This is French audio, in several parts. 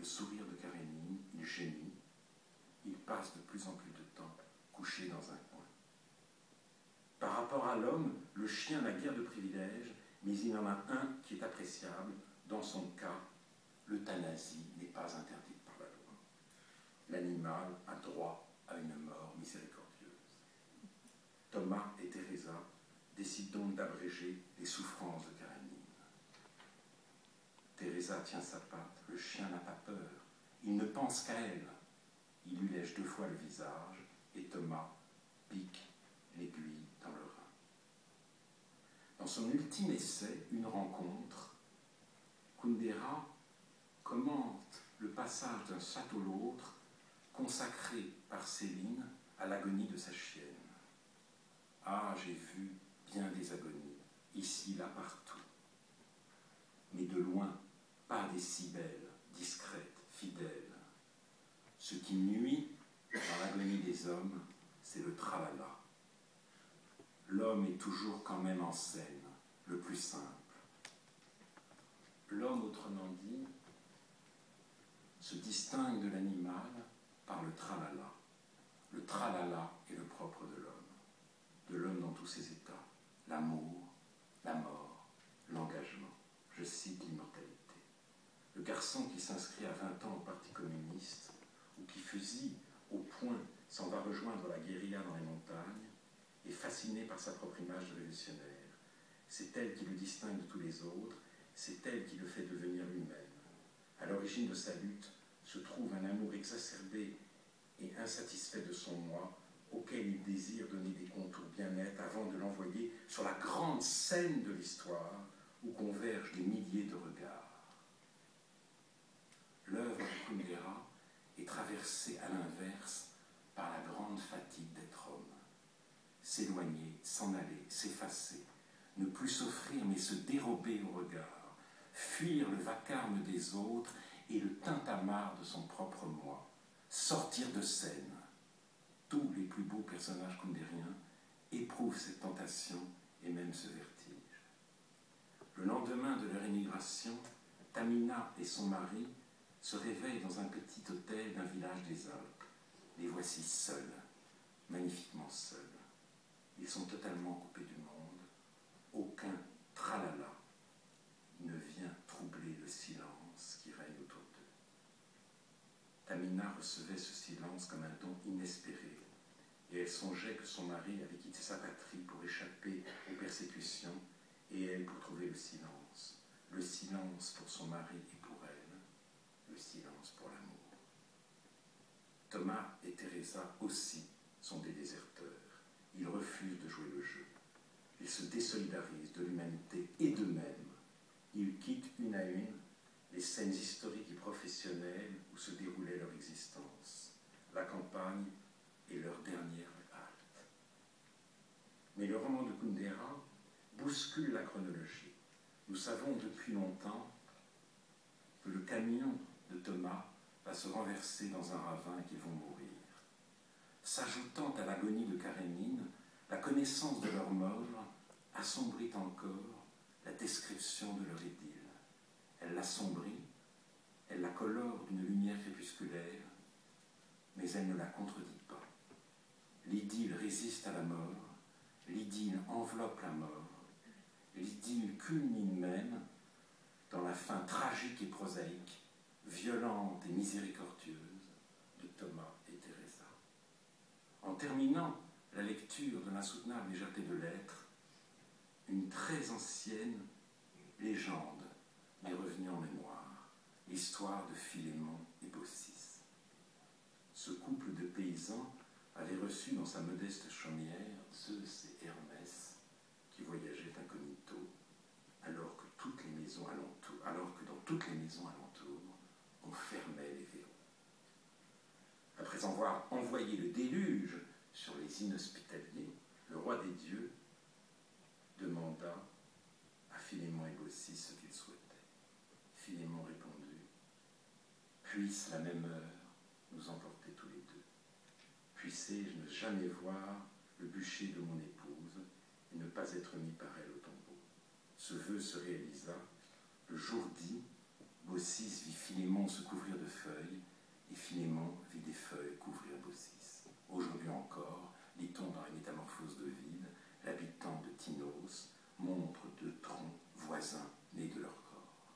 sourire de Karénine, il gémit, il passe de plus en plus de temps couché dans un coin. Par rapport à l'homme, le chien n'a guère de privilèges, mais il en a un qui est appréciable. Dans son cas, l'euthanasie n'est pas interdite par la loi. L'animal a droit à une mort miséricordieuse. Thomas et Teresa décident donc d'abréger les souffrances de Karénine. Teresa tient sa patte, le chien n'a pas peur, il ne pense qu'à elle. Il lui lèche 2 fois le visage et Thomas pique l'aiguille dans le rein. Dans son ultime essai, Une rencontre, Kundera commente le passage d'un château à l'autre consacré par Céline à l'agonie de sa chienne. Ah, j'ai vu bien des agonies, ici, là, partout. Mais de loin, pas des si belles, discrètes, fidèles. Ce qui nuit dans l'agonie des hommes, c'est le tralala. L'homme est toujours quand même en scène, le plus simple. L'homme, autrement dit, se distingue de l'animal par le tralala. Le tralala est le propre de l'homme dans tous ses états. L'amour, la mort, l'engagement. Je cite l'immortalité. Le garçon qui s'inscrit à 20 ans au Parti communiste, ou qui fusille au point s'en va rejoindre la guérilla dans les montagnes, est fasciné par sa propre image de révolutionnaire. C'est elle qui le distingue de tous les autres, c'est elle qui le fait devenir lui-même. À l'origine de sa lutte se trouve un amour exacerbé et insatisfait de son moi, auquel il désire donner des contours bien nets avant de l'envoyer sur la grande scène de l'histoire où convergent des milliers de regards. L'œuvre de Kundera est traversée à l'inverse par la grande fatigue d'être homme. S'éloigner, s'en aller, s'effacer, ne plus s'offrir mais se dérober au regard, fuir le vacarme des autres et le tintamarre de son propre moi, sortir de scène. Tous les plus beaux personnages kundériens éprouvent cette tentation et même ce vertige. Le lendemain de leur émigration, Tamina et son mari se réveillent dans un petit hôtel d'un village des Alpes. Les voici seuls, magnifiquement seuls. Ils sont totalement coupés du monde. Aucun tralala ne vient troubler le silence qui règne autour d'eux. Tamina recevait ce silence comme un don inespéré, et elle songeait que son mari avait quitté sa patrie pour échapper aux persécutions, et elle pour trouver le silence. Le silence pour son mari et pour elle, le silence pour l'amour. Thomas et Teresa aussi sont des déserteurs. Ils refusent de jouer le jeu. Ils se désolidarisent de l'humanité et d'eux-mêmes. Ils quittent une à une les scènes historiques et professionnelles où se déroulait leur existence. La campagne est leur dernière halte. Mais le roman de Kundera bouscule la chronologie. Nous savons depuis longtemps que le camion de Thomas va se renverser dans un ravin et qu'ils vont mourir. S'ajoutant à l'agonie de Karénine, la connaissance de leur mort assombrit encore la description de leur idylle. Elle l'assombrit, elle la colore d'une lumière crépusculaire, mais elle ne la contredit pas. L'idylle résiste à la mort, l'idylle enveloppe la mort, l'idylle culmine même dans la fin tragique et prosaïque, violente et miséricordieuse de Thomas et Teresa. En terminant la lecture de l'insoutenable légèreté de l'être, une très ancienne légende m'est revenue en mémoire, l'histoire de Philémon et Baucis. Ce couple de paysans avait reçu dans sa modeste chaumière Zeus et Hermès qui voyageaient incognito, alors que dans toutes les maisons alentour, on fermait les verrous. Après avoir envoyé le déluge sur les inhospitaliers, le roi des dieux demanda à Philémon et Baucis ce qu'ils souhaitaient. Philémon répondit : puisse la même heure nous emporter tous les deux. Puissé-je ne jamais voir le bûcher de mon épouse et ne pas être mis par elle au tombeau. Ce vœu se réalisa. Le jour dit, Baucis vit Philémon se couvrir de feu et Philémon vit des feuilles couvrir Baucis. Aujourd'hui encore, lit-on dans les Métamorphoses d'Ovide, l'habitant de Tinos montre deux troncs voisins nés de leur corps.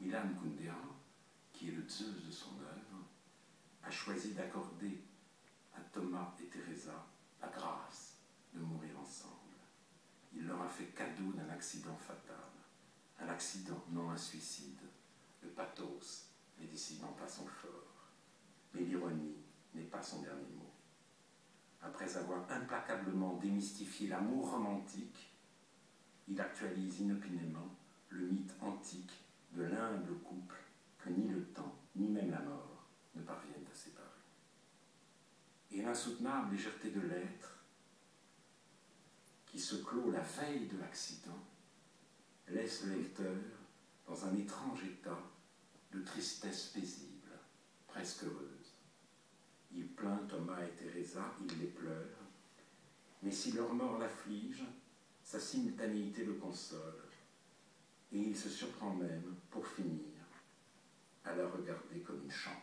Milan Kundera, qui est le Zeus de son œuvre, a choisi d'accorder à Thomas et Teresa la grâce de mourir ensemble. Il leur a fait cadeau d'un accident fatal, un accident, non un suicide, le pathos n'est décidément pas son fort, mais l'ironie n'est pas son dernier mot. Après avoir implacablement démystifié l'amour romantique, il actualise inopinément le mythe antique de l'humble couple que ni le temps, ni même la mort ne parviennent à séparer. Et l'insoutenable légèreté de l'être, qui se clôt la veille de l'accident, laisse le lecteur dans un étrange état de tristesse paisible, presque heureuse. Il plaint Thomas et Teresa, il les pleure, mais si leur mort l'afflige, sa simultanéité le console, et il se surprend même, pour finir, à la regarder comme une chance.